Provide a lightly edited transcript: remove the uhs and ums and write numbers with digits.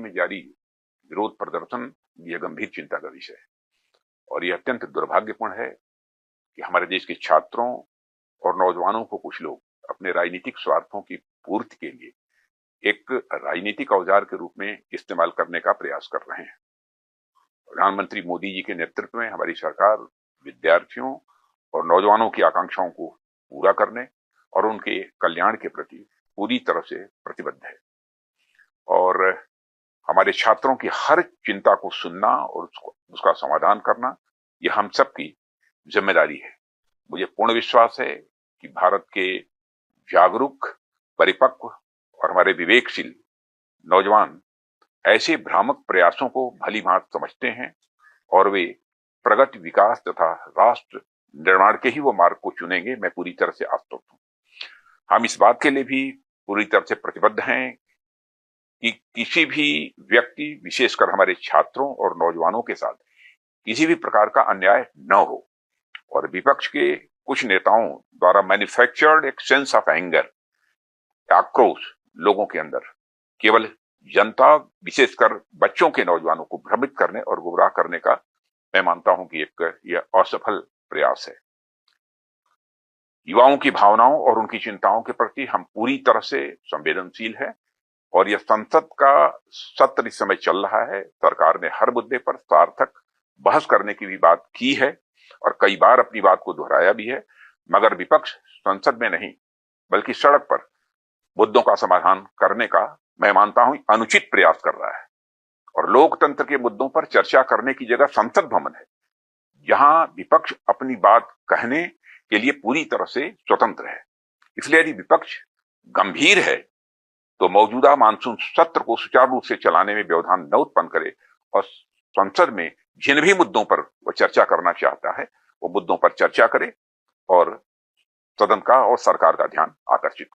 में जारी विरोध प्रदर्शन यह गंभीर चिंता का विषय है और यह अत्यंत दुर्भाग्यपूर्ण है कि हमारे देश के छात्रों और नौजवानों को कुछ लोग अपने राजनीतिक स्वार्थों की पूर्ति के लिए एक राजनीतिक औजार के रूप में इस्तेमाल करने का प्रयास कर रहे हैं। प्रधानमंत्री मोदी जी के नेतृत्व में हमारी सरकार विद्यार्थियों और नौजवानों की आकांक्षाओं को पूरा करने और उनके कल्याण के प्रति पूरी तरह से प्रतिबद्ध है और हमारे छात्रों की हर चिंता को सुनना और उसका समाधान करना यह हम सबकी जिम्मेदारी है। मुझे पूर्ण विश्वास है कि भारत के जागरूक, परिपक्व और हमारे विवेकशील नौजवान ऐसे भ्रामक प्रयासों को भली भांति समझते हैं और वे प्रगति, विकास तथा राष्ट्र निर्माण के ही वो मार्ग को चुनेंगे। मैं पूरी तरह से आश्वस्त हूं। हम इस बात के लिए भी पूरी तरह से प्रतिबद्ध हैं कि किसी भी व्यक्ति, विशेषकर हमारे छात्रों और नौजवानों के साथ किसी भी प्रकार का अन्याय न हो और विपक्ष के कुछ नेताओं द्वारा मैन्युफैक्चर्ड एक सेंस ऑफ एंगर, आक्रोश लोगों के अंदर केवल जनता, विशेषकर बच्चों के नौजवानों को भ्रमित करने और गुमराह करने का मैं मानता हूं कि यह असफल प्रयास है। युवाओं की भावनाओं और उनकी चिंताओं के प्रति हम पूरी तरह से संवेदनशील हैं और यह संसद का सत्र इस समय चल रहा है। सरकार ने हर मुद्दे पर सार्थक बहस करने की भी बात की है और कई बार अपनी बात को दोहराया भी है, मगर विपक्ष संसद में नहीं बल्कि सड़क पर मुद्दों का समाधान करने का मैं मानता हूं अनुचित प्रयास कर रहा है और लोकतंत्र के मुद्दों पर चर्चा करने की जगह संसद भवन है, जहां विपक्ष अपनी बात कहने के लिए पूरी तरह से स्वतंत्र है। इसलिए यदि विपक्ष गंभीर है तो मौजूदा मानसून सत्र को सुचारू रूप से चलाने में व्यवधान न उत्पन्न करे और संसद में जिन भी मुद्दों पर वह चर्चा करना चाहता है वो मुद्दों पर चर्चा करे और सदन का और सरकार का ध्यान आकर्षित करे।